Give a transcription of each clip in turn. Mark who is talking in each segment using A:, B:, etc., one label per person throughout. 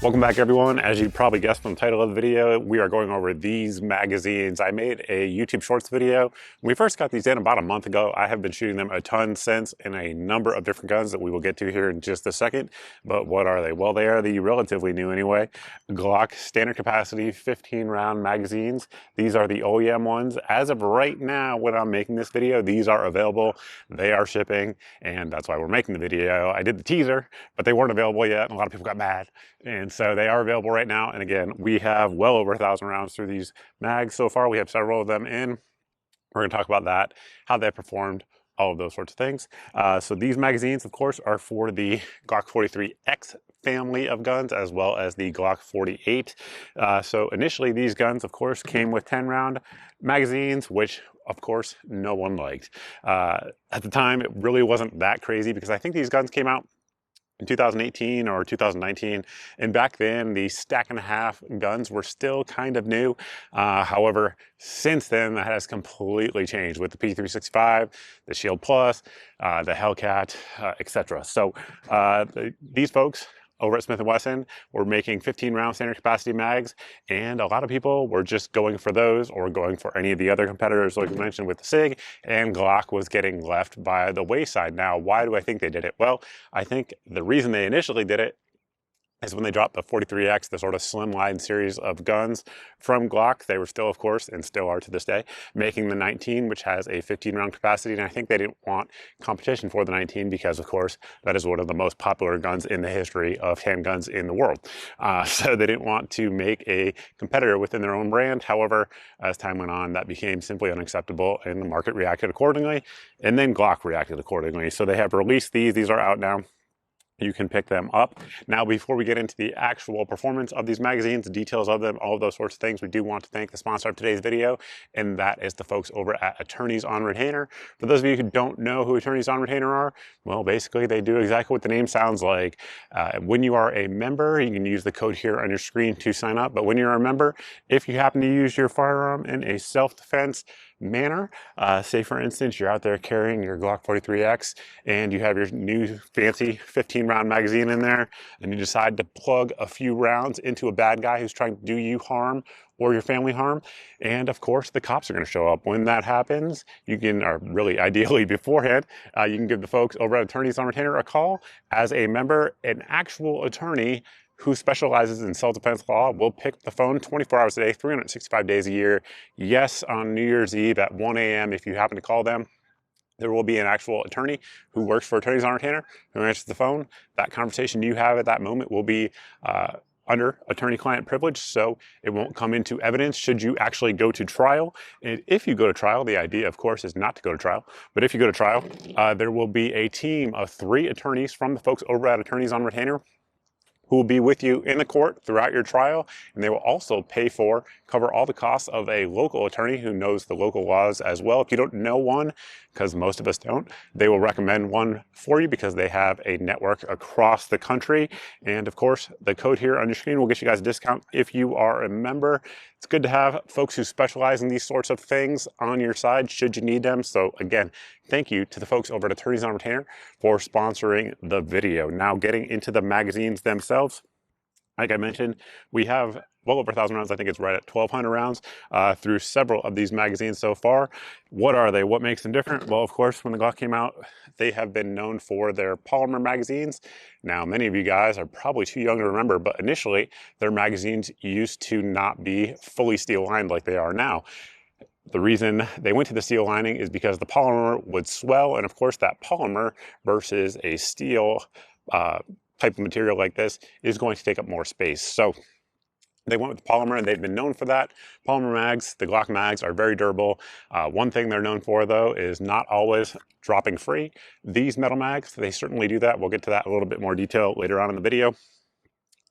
A: Welcome back, everyone. As you probably guessed from the title of the video, we are going over these magazines. I made a YouTube Shorts video. When we first got these in about a month ago. I have been shooting them a ton since in a number of different guns that we will get to here in just a second. But what are they? Well, they are the relatively new anyway. Glock standard capacity 15 round magazines. These are the OEM ones. As of right now, when I'm making this video, these are available. They are shipping, and that's why we're making the video. I did the teaser, but they weren't available yet, and a lot of people got mad. And so they are available right now. And again, we have well over 1,000 rounds through these mags so far. We have several of them in. We're going to talk about that, how they performed, all of those sorts of things. So these magazines, of course, are for the Glock 43X family of guns, as well as the Glock 48. So initially, these guns, of course, came with 10-round magazines, which, of course, no one liked. At the time, it really wasn't that crazy because I think these guns came out in 2018 or 2019, and back then the stack and a half guns were still kind of new. However, since then that has completely changed with the P365, the Shield Plus, the Hellcat, etc. So these folks over at Smith & Wesson were making 15-round standard capacity mags, and a lot of people were just going for those or going for any of the other competitors, like we mentioned with the SIG, and Glock was getting left by the wayside. Now, why do I think they did it? Well, I think the reason they initially did it is when they dropped the 43X, the sort of slimline series of guns from Glock. They were still, of course, and still are to this day, making the 19, which has a 15-round capacity. And I think they didn't want competition for the 19 because, of course, that is one of the most popular guns in the history of handguns in the world. So they didn't want to make a competitor within their own brand. However, as time went on, that became simply unacceptable, and the market reacted accordingly. And then Glock reacted accordingly. So they have released these. These are out now. You can pick them up. Now, before we get into the actual performance of these magazines, the details of them, all of those sorts of things, we do want to thank the sponsor of today's video, and that is the folks over at Attorneys on Retainer. For those of you who don't know who Attorneys on Retainer are, well, basically they do exactly what the name sounds like. When you are a member, you can use the code here on your screen to sign up. But when you're a member, if you happen to use your firearm in a self-defense manner, say for instance you're out there carrying your Glock 43X and you have your new fancy 15-round magazine in there, and you decide to plug a few rounds into a bad guy who's trying to do you harm or your family harm, and of course the cops are going to show up. When that happens, you can, or really ideally beforehand, you can give the folks over at Attorneys on Retainer a call. As a member, an actual attorney who specializes in self-defense law will pick the phone 24 hours a day, 365 days a year. Yes, on New Year's Eve at 1 a.m. if you happen to call them, there will be an actual attorney who works for Attorneys on Retainer who answers the phone. That conversation you have at that moment will be under attorney-client privilege, so it won't come into evidence should you actually go to trial. And if you go to trial, the idea, of course, is not to go to trial, but if you go to trial, there will be a team of 3 attorneys from the folks over at Attorneys on Retainer who will be with you in the court throughout your trial, and they will also cover all the costs of a local attorney who knows the local laws as well. If you don't know one, because most of us don't, they will recommend one for you because they have a network across the country. And of course, the code here on your screen will get you guys a discount if you are a member. It's good to have folks who specialize in these sorts of things on your side should you need them. So again, thank you to the folks over at Attorneys on Retainer for sponsoring the video. Now, getting into the magazines themselves, like I mentioned, we have well over 1,000 rounds. I think it's right at 1,200 rounds through several of these magazines so far. What are they? What makes them different? Well, of course, when the Glock came out, they have been known for their polymer magazines. Now, many of you guys are probably too young to remember, but initially, their magazines used to not be fully steel lined like they are now. The reason they went to the steel lining is because the polymer would swell, and of course, that polymer versus a steel type of material like this is going to take up more space. So they went with polymer, and they've been known for that. Polymer mags, the Glock mags, are very durable. One thing they're known for, though, is not always dropping free. These metal mags, they certainly do that. We'll get to that in a little bit more detail later on in the video.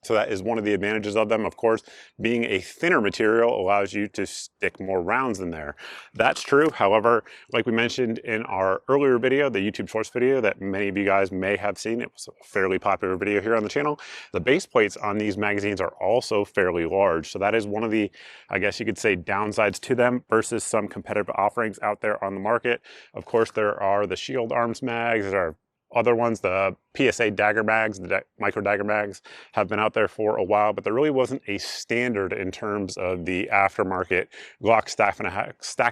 A: So that is one of the advantages of them. Of course, being a thinner material allows you to stick more rounds in there. That's true. However, like we mentioned in our earlier video, the YouTube Shorts video that many of you guys may have seen, it was a fairly popular video here on the channel. The base plates on these magazines are also fairly large. So that is one of the, I guess you could say, downsides to them versus some competitive offerings out there on the market. Of course, there are the Shield Arms mags that are other ones, the PSA dagger mags, the micro dagger mags, have been out there for a while, but there really wasn't a standard in terms of the aftermarket Glock stack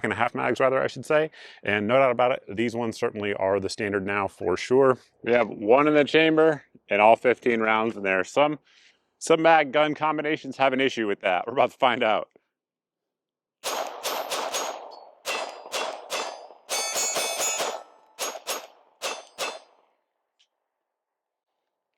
A: and a half mags, rather, I should say. And no doubt about it, these ones certainly are the standard now for sure. We have one in the chamber and all 15 rounds in there. Some mag gun combinations have an issue with that. We're about to find out.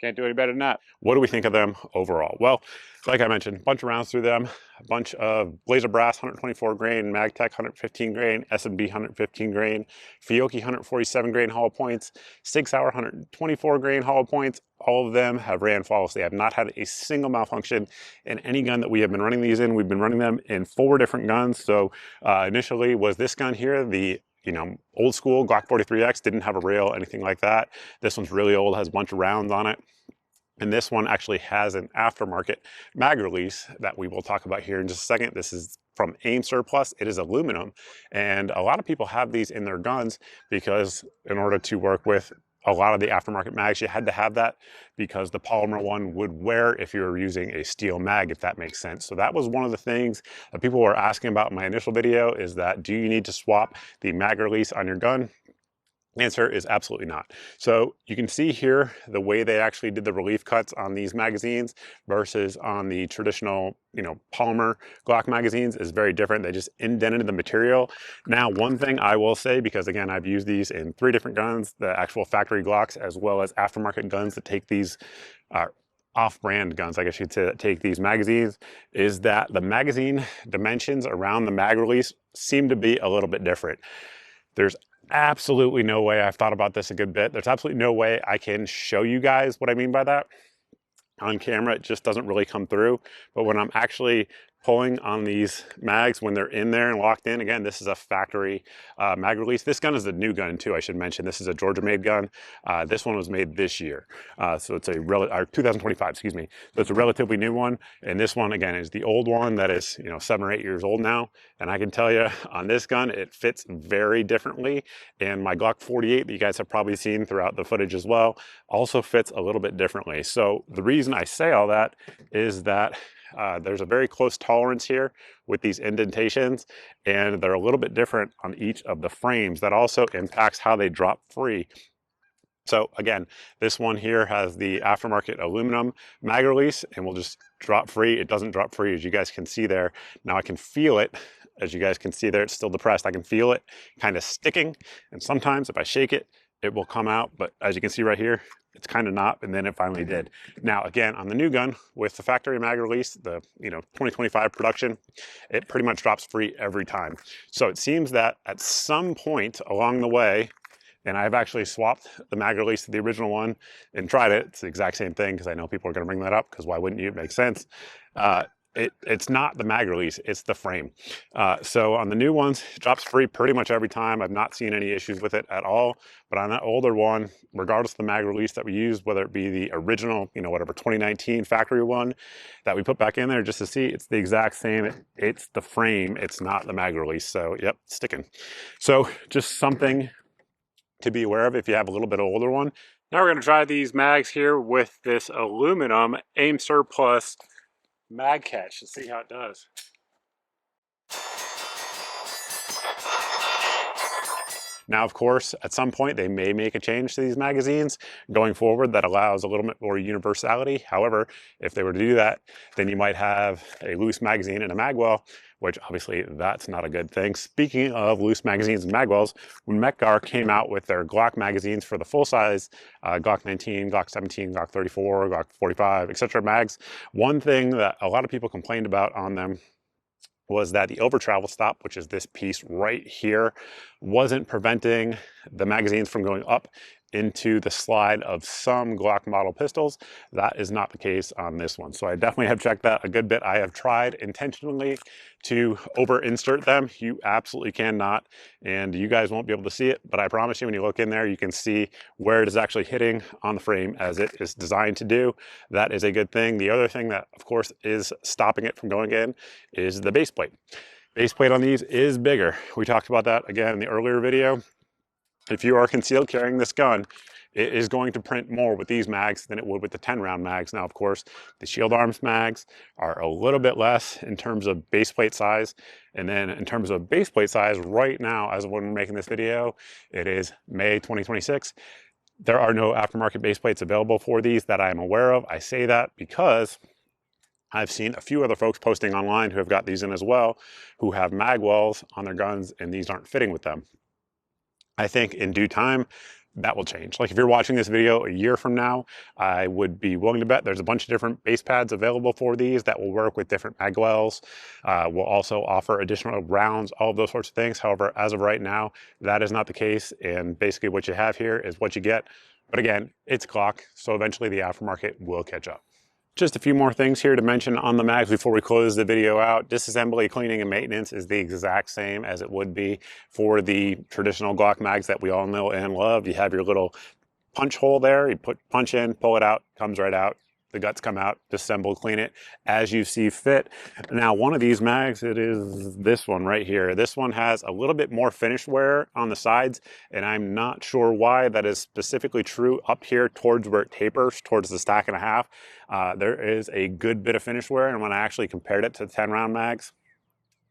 A: Can't do any better than that. What do we think of them overall? Well, like I mentioned, a bunch of rounds through them, a bunch of Blazer Brass 124 grain, MagTech 115 grain, S&B 115 grain, Fiocchi 147 grain hollow points, Sig Sauer 124 grain hollow points. All of them have ran flawlessly. I have not had a single malfunction in any gun that we have been running these in. We've been running them in 4 different guns. So initially was this gun here, the old school Glock 43X, didn't have a rail, anything like that. This one's really old, has a bunch of rounds on it. And this one actually has an aftermarket mag release that we will talk about here in just a second. This is from AIM Surplus. It is aluminum. And a lot of people have these in their guns because in order to work with a lot of the aftermarket mags, you had to have that because the polymer one would wear if you were using a steel mag, if that makes sense. So that was one of the things that people were asking about in my initial video, is that do you need to swap the mag release on your gun? Answer is absolutely not. So you can see here the way they actually did the relief cuts on these magazines versus on the traditional, polymer Glock magazines is very different. They just indented the material. Now, one thing I will say, because again, I've used these in 3 different guns, the actual factory Glocks, as well as aftermarket guns that take these off-brand guns, I guess you'd say, that take these magazines, is that the magazine dimensions around the mag release seem to be a little bit different. There's absolutely no way, I've thought about this a good bit, there's absolutely no way I can show you guys what I mean by that. On camera, it just doesn't really come through. But when I'm actually pulling on these mags, when they're in there and locked in, again, this is a factory mag release. This gun is a new gun too, I should mention. This is a Georgia-made gun. This one was made this year. So it's a 2025, excuse me. So it's a relatively new one. And this one, again, is the old one that is, 7 or 8 years old now. And I can tell you on this gun, it fits very differently. And my Glock 48 that you guys have probably seen throughout the footage as well, also fits a little bit differently. So the reason I say all that is that there's a very close tolerance here with these indentations, and they're a little bit different on each of the frames. That also impacts how they drop free. So again, this one here has the aftermarket aluminum mag release and will just drop free. It doesn't drop free, as you guys can see there. Now I can feel it. As you guys can see there, it's still depressed. I can feel it kind of sticking, and sometimes if I shake it, it will come out, but as you can see right here, it's kind of not, and then it finally did. Now, again, on the new gun with the factory mag release, the 2025 production, it pretty much drops free every time. So it seems that at some point along the way, and I've actually swapped the mag release to the original one and tried it. It's the exact same thing, because I know people are going to bring that up, because why wouldn't you? It makes sense. It's not the mag release, it's the frame. So on the new ones, it drops free pretty much every time. I've not seen any issues with it at all. But on that older one, regardless of the mag release that we use, whether it be the original, whatever 2019 factory one that we put back in there just to see, it's the exact same. It's the frame, it's not the mag release. So yep, it's sticking. So just something to be aware of if you have a little bit older one. Now we're going to try these mags here with this aluminum AIM Surplus mag catch to see how it does. Now, of course, at some point they may make a change to these magazines going forward that allows a little bit more universality. However, if they were to do that, then you might have a loose magazine and a magwell, which obviously that's not a good thing. Speaking of loose magazines and magwells, when Mekgar came out with their Glock magazines for the full-size Glock 19, Glock 17, Glock 34, Glock 45, etc. mags, one thing that a lot of people complained about on them was that the over travel stop, which is this piece right here, wasn't preventing the magazines from going up into the slide of some Glock model pistols. That is not the case on this one. So I definitely have checked that a good bit. I have tried intentionally to over insert them. You absolutely cannot, and you guys won't be able to see it, but I promise you when you look in there, you can see where it is actually hitting on the frame as it is designed to do. That is a good thing. The other thing that of course is stopping it from going in is the base plate. Base plate on these is bigger. We talked about that again in the earlier video. If you are concealed carrying this gun it is going to print more with these mags than it would with the 10-round mags. Now, of course, the Shield Arms mags are a little bit less in terms of base plate size. And then in terms of base plate size, right now, as of when we're making this video, it is May 2026. There are no aftermarket base plates available for these that I am aware of. I say that because I've seen a few other folks posting online who have got these in as well, who have mag wells on their guns, and these aren't fitting with them. I think in due time, that will change. Like if you're watching this video a year from now, I would be willing to bet there's a bunch of different base pads available for these that will work with different mag wells. We'll also offer additional rounds, all of those sorts of things. However, as of right now, that is not the case. And basically what you have here is what you get. But again, it's Glock, so eventually the aftermarket will catch up. Just a few more things here to mention on the mags before we close the video out. Disassembly, cleaning, and maintenance is the exact same as it would be for the traditional Glock mags that we all know and love. You have your little punch hole there. You punch in, pull it out, comes right out. The guts come out, disassemble, clean it as you see fit. Now, one of these mags, it is this one right here. This one has a little bit more finish wear on the sides, and I'm not sure why that is specifically true up here towards where it tapers, towards the stack and a half. There is a good bit of finish wear, and when I actually compared it to the 10-round mags,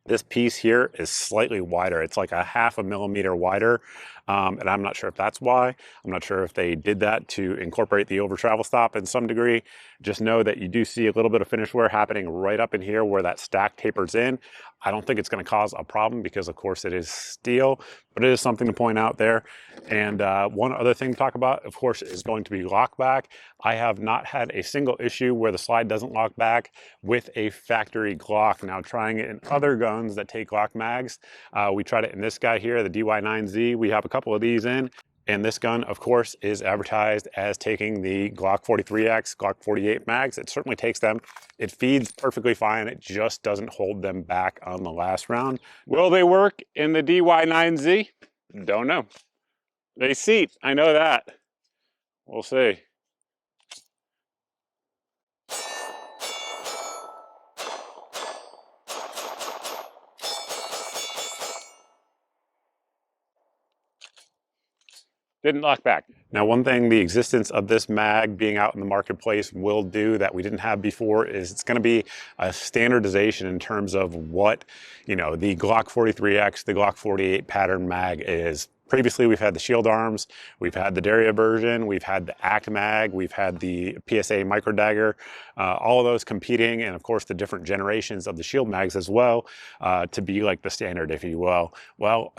A: this piece here is slightly wider. It's like a 0.5 millimeter wider. And I'm not sure if that's why. I'm not sure if they did that to incorporate the over travel stop in some degree. Just know that you do see a little bit of finish wear happening right up in here where that stack tapers in. I don't think it's going to cause a problem because of course it is steel, but it is something to point out there. And one other thing to talk about, of course, is going to be lock back. I have not had a single issue where the slide doesn't lock back with a factory Glock. Now, trying it in other guns that take Glock mags, we tried it in this guy here, the DY9Z. We have a couple of these in. And this gun, of course, is advertised as taking the Glock 43X, Glock 48 mags. It certainly takes them. It feeds perfectly fine. It just doesn't hold them back on the last round. Will they work in the DY9Z? Don't know. They seat, I know that. We'll see. Didn't lock back. Now, one thing the existence of this mag being out in the marketplace will do that we didn't have before is it's going to be a standardization in terms of what, you know, the Glock 43X, the Glock 48 pattern mag is. Previously, we've had the Shield Arms, we've had the Daria version, we've had the ACT mag, we've had the PSA Micro Dagger, all of those competing, and of course the different generations of the Shield mags as well, to be like the standard, if you will. Well,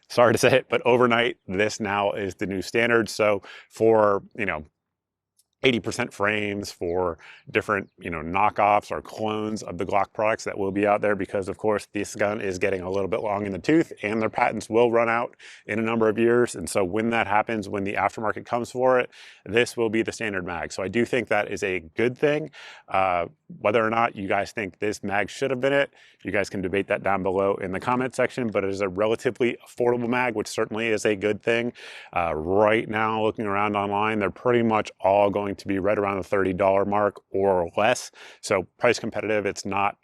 A: sorry to say it, but overnight, this now is the new standard. So for, 80% frames, for different, knockoffs or clones of the Glock products that will be out there, because of course this gun is getting a little bit long in the tooth and their patents will run out in a number of years. And so when that happens, when the aftermarket comes for it, this will be the standard mag. So I do think that is a good thing. Whether or not you guys think this mag should have been it, you guys can debate that down below in the comment section, but it is a relatively affordable mag, which certainly is a good thing. Right now, looking around online, they're pretty much all going to be right around the $30 mark or less. So price competitive, it's not,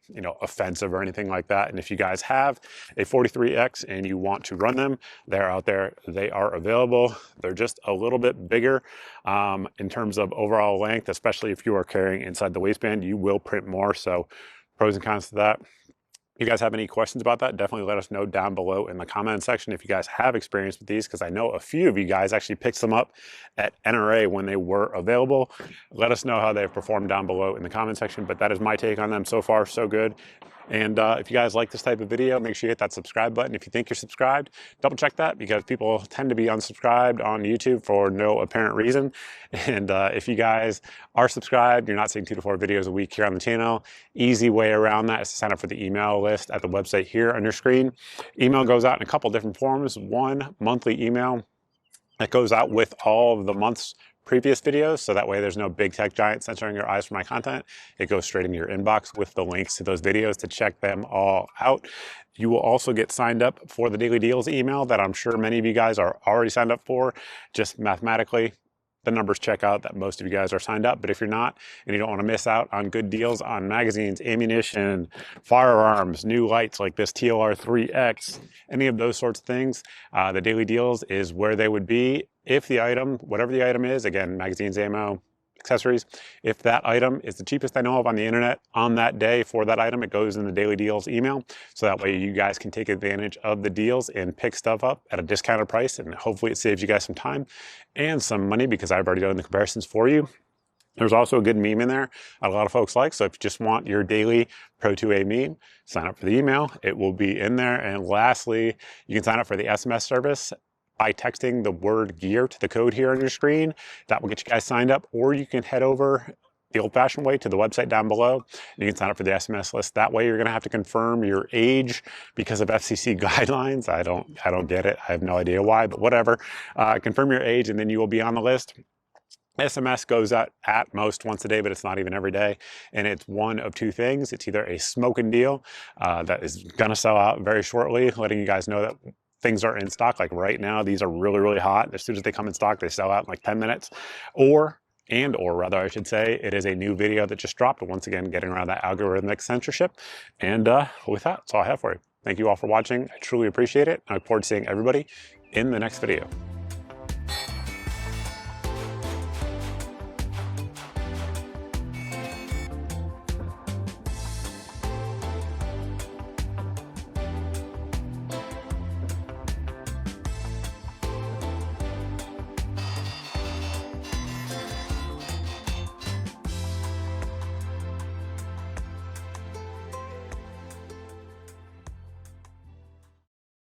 A: offensive or anything like that. And if you guys have a 43X and you want to run them, they're out there, they are available. They're just a little bit bigger in terms of overall length, especially if you are carrying inside the waistband, you will print more. So pros and cons to that. If you guys have any questions about that, definitely let us know down below in the comment section if you guys have experience with these, because I know a few of you guys actually picked them up at NRA when they were available. Let us know how they've performed down below in the comment section, but that is my take on them. So far, so good. And if you guys like this type of video, make sure you hit that subscribe button. If you think you're subscribed, double check that, because people tend to be unsubscribed on YouTube for no apparent reason. And if you guys are subscribed, you're not seeing 2 to 4 videos a week here on the channel. Easy way around that is to sign up for the email list at the website here on your screen. Email goes out in a couple different forms. One, monthly email that goes out with all of the month's previous videos, so that way there's no big tech giant censoring your eyes for my content. It goes straight into your inbox with the links to those videos to check them all out. You will also get signed up for the Daily Deals email that I'm sure many of you guys are already signed up for. Just mathematically, the numbers check out that most of you guys are signed up. But if you're not, and you don't want to miss out on good deals on magazines, ammunition, firearms, new lights like this TLR3X, any of those sorts of things, the Daily Deals is where they would be. If the item, whatever the item is, again, magazines, ammo, accessories, if that item is the cheapest I know of on the internet on that day for that item, it goes in the daily deals email. So that way you guys can take advantage of the deals and pick stuff up at a discounted price. And hopefully it saves you guys some time and some money because I've already done the comparisons for you. There's also a good meme in there a lot of folks like. So if you just want your daily Pro 2A meme, sign up for the email. It will be in there. And lastly, you can sign up for the SMS service by texting the word gear to the code here on your screen. That will get you guys signed up, or you can head over the old-fashioned way to the website down below. You can sign up for the SMS list. That way you're gonna have to confirm your age because of FCC guidelines. I don't get it. I have no idea why, but whatever. Confirm your age and then you will be on the list. SMS goes out at most once a day, but it's not even every day. And it's one of two things. It's either a smoking deal that is gonna sell out very shortly, letting you guys know that things are in stock. Like right now, these are really, really hot. As soon as they come in stock, they sell out in like 10 minutes. Or rather I should say, it is a new video that just dropped. Once again, getting around that algorithmic censorship. And with that, that's all I have for you. Thank you all for watching. I truly appreciate it. I look forward to seeing everybody in the next video.